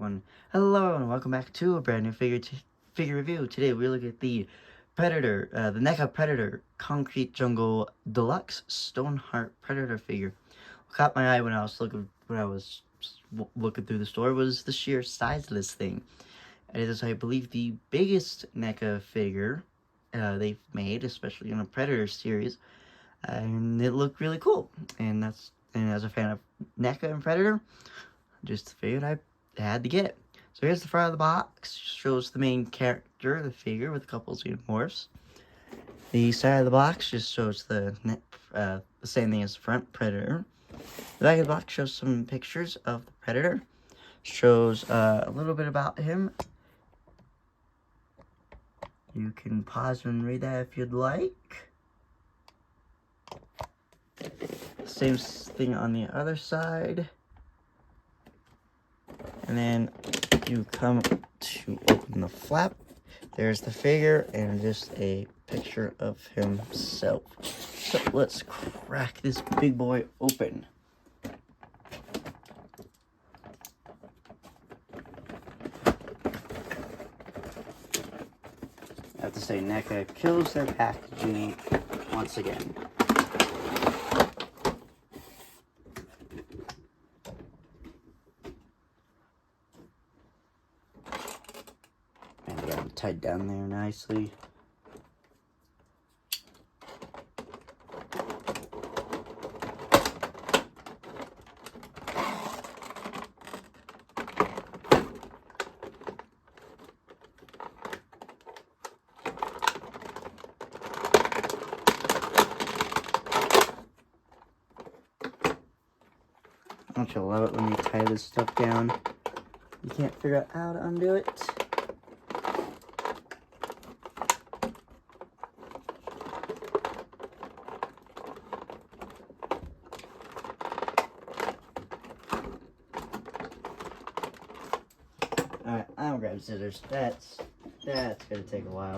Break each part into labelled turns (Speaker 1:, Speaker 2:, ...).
Speaker 1: everyone. Hello and welcome back to a brand new figure review. Today we look at the Predator, the NECA Predator Concrete Jungle Deluxe Stoneheart Predator figure. What caught my eye when I was looking through the store was the sheer size of this thing. It is, I believe, the biggest NECA figure they've made, especially in a Predator series, and it looked really cool. And as a fan of NECA and Predator, just figured I had to get it. So here's the front of the box. Shows the main character, the figure, with a couple of xenomorphs. The side of the box just shows the same thing as the front, Predator. The back of the box shows some pictures of the Predator. Shows a little bit about him. You can pause and read that if you'd like. Same thing on the other side. And then you come to open the flap. There's the figure and just a picture of himself. So let's crack this big boy open. I have to say, NECA kills their packaging once again. Tied down there nicely. Don't you love it when you tie this stuff down? You can't figure out how to undo it. Alright, I'll grab scissors. That's gonna take a while.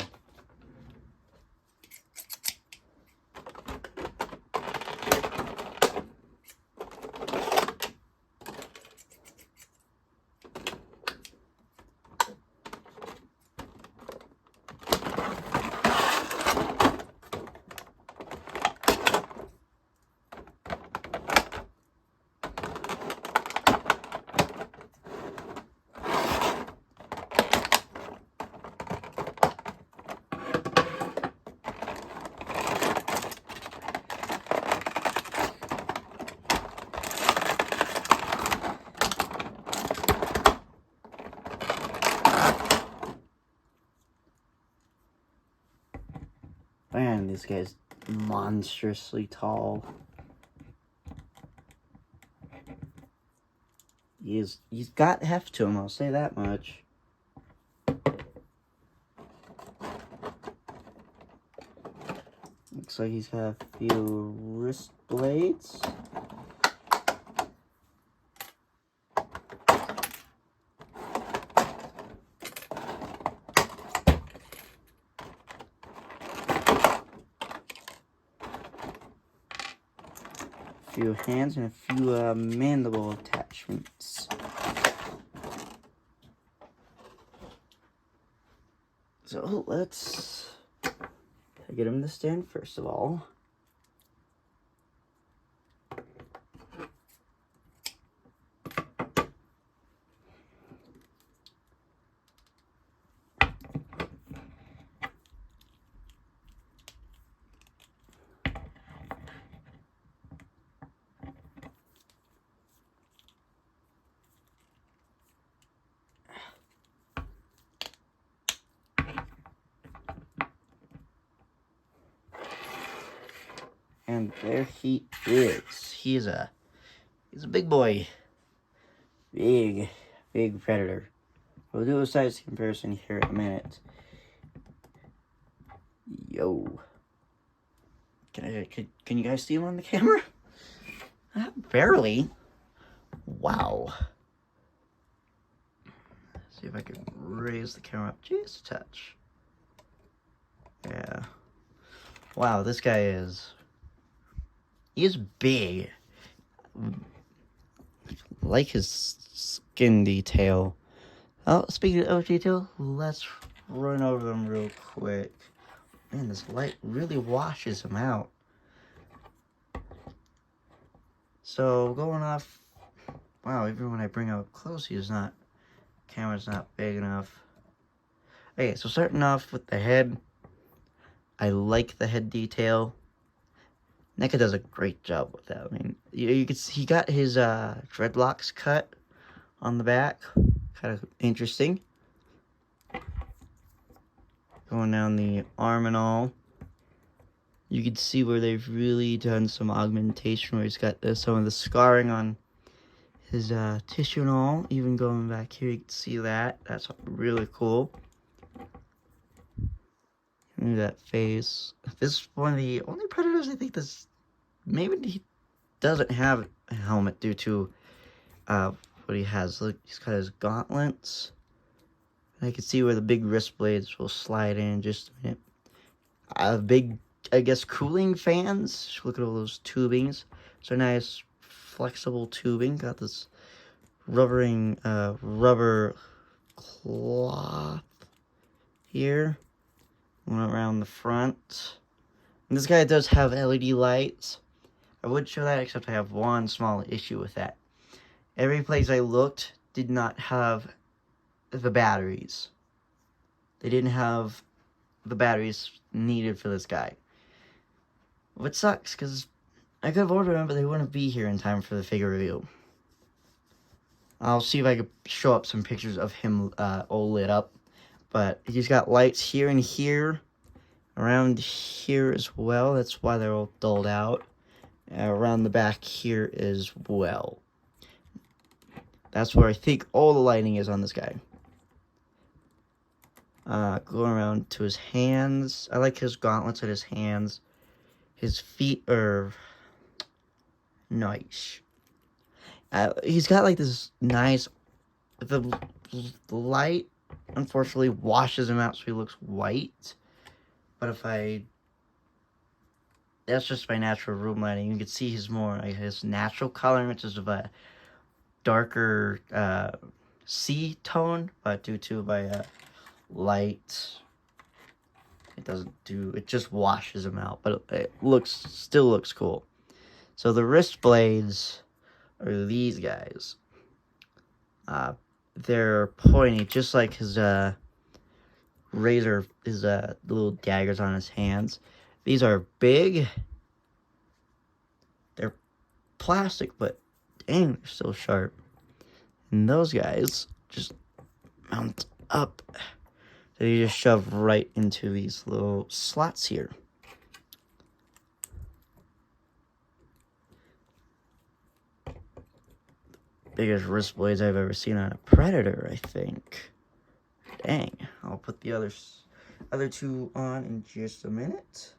Speaker 1: Man, this guy's monstrously tall. He's got heft to him, I'll say that much. Looks like he's got a few wrist blades. Few hands and a few mandible attachments. So let's get him to stand first of all. And there he is. He's a big boy. Big Predator. We'll do a size comparison here in a minute. Yo. Can you guys see him on the camera? Barely. Wow. Let's see if I can raise the camera up just a touch. Yeah. Wow, this guy is... He's big. Like his skin detail. Oh, speaking of detail, let's run over them real quick. Man, this light really washes him out. So, going off... Wow, even when I bring him up close, camera's not big enough. Okay, so starting off with the head. I like the head detail. NECA does a great job with that. I mean, you could see he got his dreadlocks cut on the back. Kind of interesting. Going down the arm and all. You can see where they've really done some augmentation, where he's got some of the scarring on his tissue and all. Even going back here, you can see that. That's really cool. Look at that face. This is one of the only Predators I think that's... Maybe he doesn't have a helmet due to what he has. Look, he's got his gauntlets. And I can see where the big wrist blades will slide in just a minute. Big, I guess, cooling fans. Look at all those tubings. So nice, flexible tubing. Got this rubber cloth here. One around the front. And this guy does have LED lights. I would show that, except I have one small issue with that. Every place I looked did not have the batteries. They didn't have the batteries needed for this guy. Which sucks, because I could have ordered them, but they wouldn't be here in time for the figure review. I'll see if I could show up some pictures of him all lit up. But he's got lights here and here. Around here as well. That's why they're all dulled out. Around the back here as well. That's where I think all the lighting is on this guy. Going around to his hands. I like his gauntlets at his hands. His feet are nice. He's got like this nice... The light, unfortunately, washes him out so he looks white. But if that's just my natural room lighting. You can see his natural coloring, which is of a darker sea tone, but due to my light, it just washes him out. But it still looks cool. So the wrist blades are these guys. They're pointy, just like his razor, his little daggers on his hands. These are big. They're plastic, but dang, they're still sharp. And those guys just mount up. So you just shove right into these little slots here. Biggest wrist blades I've ever seen on a Predator, I think. Dang, I'll put the other two on in just a minute.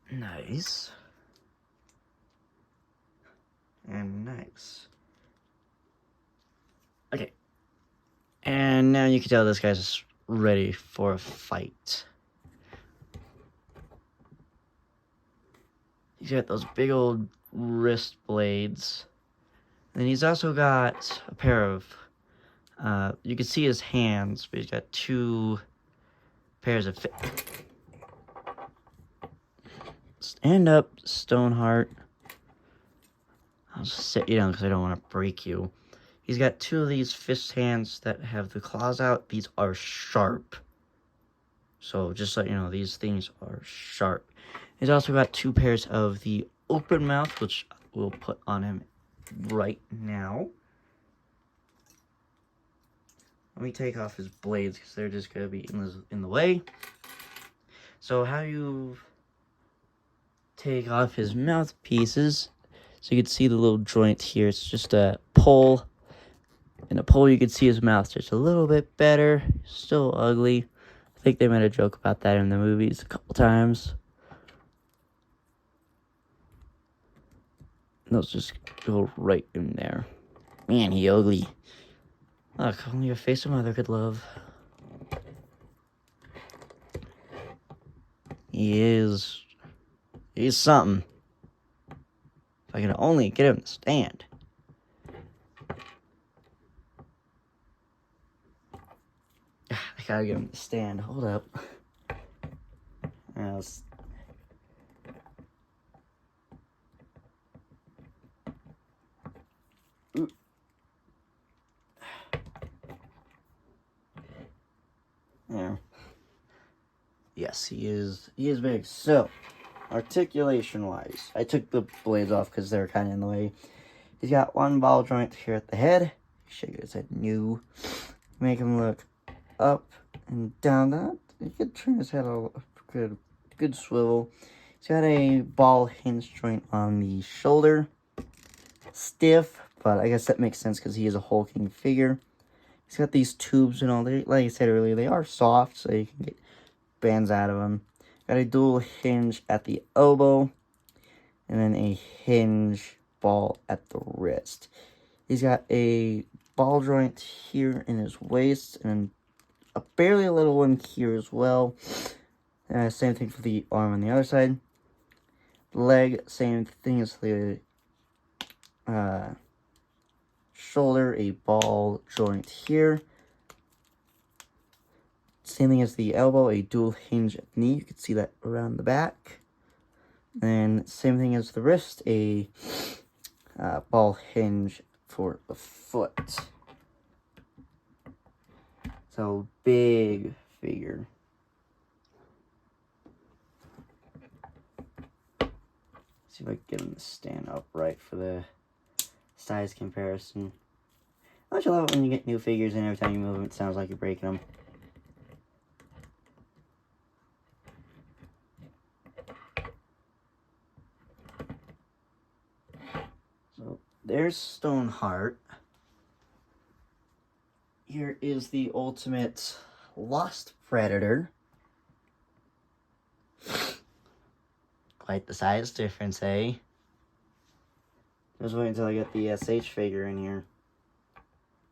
Speaker 1: Nice. And nice. Okay. And now you can tell this guy's ready for a fight. He's got those big old wrist blades. And he's also got a pair of, you can see his hands, but he's got two pairs of Stand up, Stoneheart. I'll just sit you down because I don't want to break you. He's got two of these fist hands that have the claws out. These are sharp. So just so you know, these things are sharp. He's also got two pairs of the open mouth, which we'll put on him right now. Let me take off his blades because they're just going to be in the way. So how you take off his mouthpieces, so you can see the little joint here. It's just a pull. In a pull, you can see his mouth just a little bit better. Still ugly. I think they made a joke about that in the movies a couple times. Those just go right in there. Man, he ugly. Look, only a face a mother could love. He's something. If I could only get him to stand. I gotta get him to stand. Hold up. There. Yes, he is big. So, articulation wise, I took the blades off because they're kind of in the way. He's got one ball joint here at the head. Shake his head new. Make him look up and down. That you could turn his head a good swivel. He's got a ball hinge joint on the shoulder. Stiff, but I guess that makes sense because he is a hulking figure. He's got these tubes and all. Like I said earlier, they are soft, so you can get bands out of them. Got a dual hinge at the elbow, and then a hinge ball at the wrist. He's got a ball joint here in his waist, and a barely little one here as well. Same thing for the arm on the other side. Leg, same thing as the shoulder, a ball joint here. Same thing as the elbow, a dual hinge at the knee. You can see that around the back. And same thing as the wrist, a ball hinge for the foot. So, big figure. See if I can get him to stand upright for the size comparison. Don't you love it when you get new figures and every time you move them, it sounds like you're breaking them? So, there's Stoneheart. Here is the ultimate Lost Predator. Quite the size difference, eh? Just wait until I get the SH figure in here.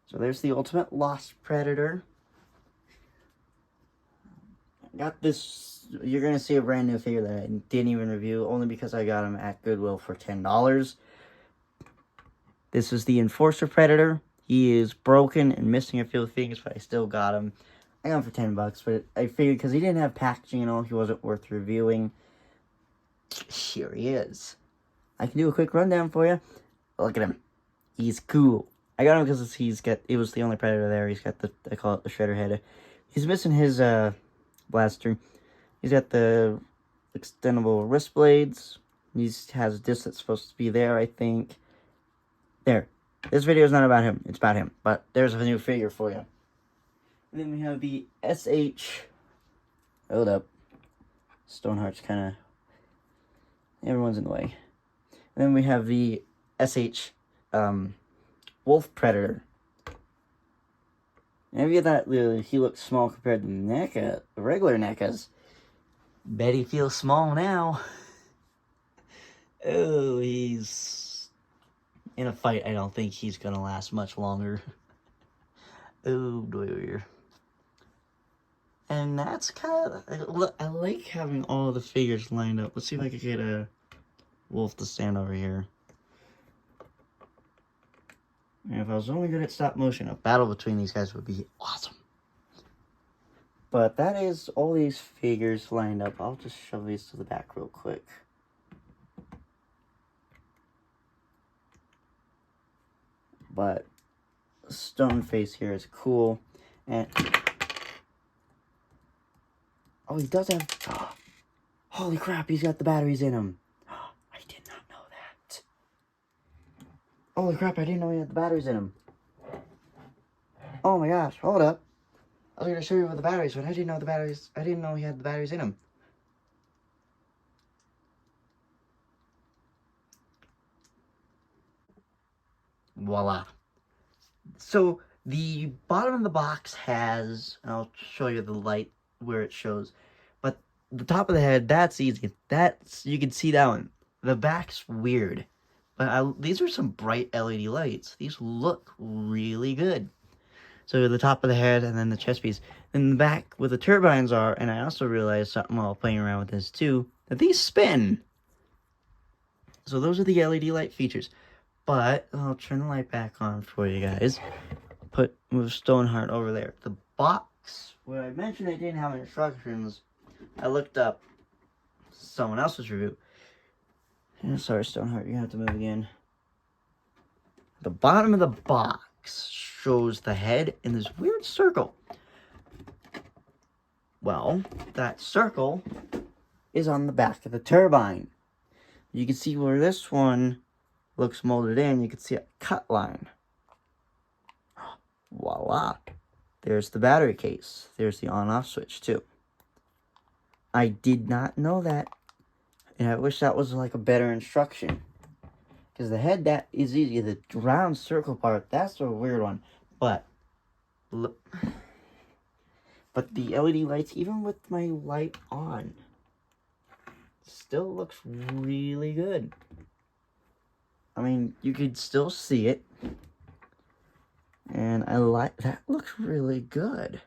Speaker 1: So there's the ultimate Lost Predator. Got this. You're going to see a brand new figure that I didn't even review, only because I got him at Goodwill for $10. This is the Enforcer Predator. He is broken and missing a few things, but I still got him. I got him for $10, but I figured because he didn't have packaging and all, he wasn't worth reviewing. Here he is. I can do a quick rundown for you. Look at him. He's cool. I got him because it was the only Predator there. He's got I call it the Shredder head. He's missing his blaster. He's got the extendable wrist blades. He has a disc that's supposed to be there, I think. There. This video is not about him. It's about him. But there's a new figure for you. And then we have the SH. Hold up. Stoneheart's kind of... Everyone's in the way. And then we have the SH Wolf Predator. And if you thought he looked small compared to NECA, the regular NECAs, bet he feels small now. Oh, he's... In a fight, I don't think he's going to last much longer. Oh, boy. And that's kind of... I like having all the figures lined up. Let's see if I can get a wolf to stand over here. And if I was only good at stop motion, a battle between these guys would be awesome. But that is all these figures lined up. I'll just shove these to the back real quick. But Stone Face here is cool. And oh, he does have... Oh, holy crap, he's got the batteries in him. Oh, I did not know that. Holy crap, I didn't know he had the batteries in him. Oh my gosh, hold up. I was going to show you with the batteries, but I didn't know he had the batteries in him. Voila. So, the bottom of the box has, I'll show you the light where it shows, but the top of the head, that's easy. You can see that one. The back's weird, but these are some bright LED lights. These look really good. So, the top of the head and then the chest piece. in the back where the turbines are, and I also realized something while playing around with this too, that these spin. So those are the LED light features. But I'll turn the light back on for you guys. Move Stoneheart over there. The box, where I mentioned I didn't have instructions, I looked up someone else's review. Sorry, Stoneheart, you have to move again. The bottom of the box shows the head in this weird circle. Well, that circle is on the back of the turbine. You can see where this one looks molded in. You can see a cut line. Voila. There's the battery case. There's the on-off switch too. I did not know that. And I wish that was like a better instruction. Because the head, that is easy. The round circle part, that's a weird one. But look. But the LED lights, even with my light on, still looks really good. I mean, you could still see it. And I like, that looks really good.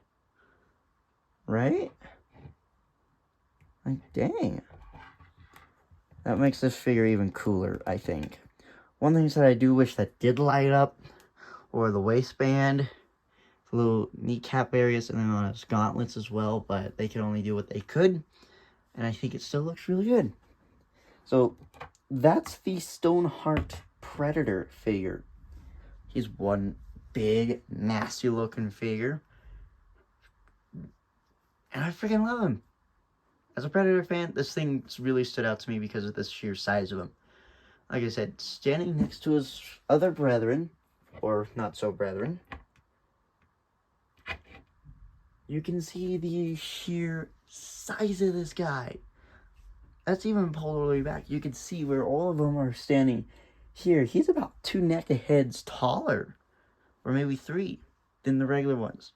Speaker 1: Right? Like, dang. That makes this figure even cooler, I think. One thing that I do wish that did light up, or the waistband, the little kneecap areas, and then on his gauntlets as well, but they could only do what they could. And I think it still looks really good. So, that's the Stoneheart Predator figure. He's one big, nasty looking figure. And I freaking love him. As a Predator fan, this thing really stood out to me because of the sheer size of him. Like I said, standing next to his other brethren, or not so brethren, you can see the sheer size of this guy. That's even pulled all the way back. You can see where all of them are standing here. He's about 2 NECA heads taller, or maybe 3, than the regular ones.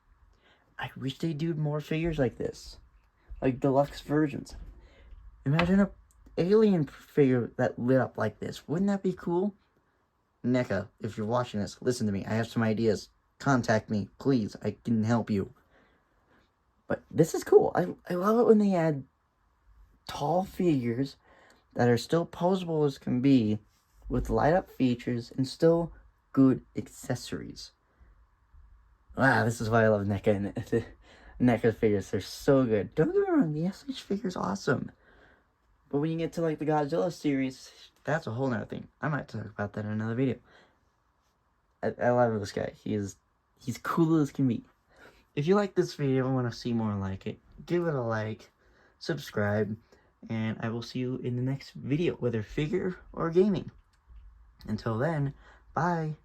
Speaker 1: I wish they do more figures like this, like deluxe versions. Imagine a alien figure that lit up like this. Wouldn't that be cool? NECA, if you're watching this, listen to me. I have some ideas. Contact me, please. I can help you. But this is cool. I love it when they add tall figures that are still posable as can be, with light up features and still good accessories. Wow, this is why I love NECA and NECA figures. They're so good. Don't get me wrong, the SH figure is awesome. But when you get to like the Godzilla series, that's a whole nother thing. I might talk about that in another video. I love this guy. He's cool as can be. If you like this video and want to see more like it, give it a like, subscribe, and I will see you in the next video, whether figure or gaming. Until then, bye.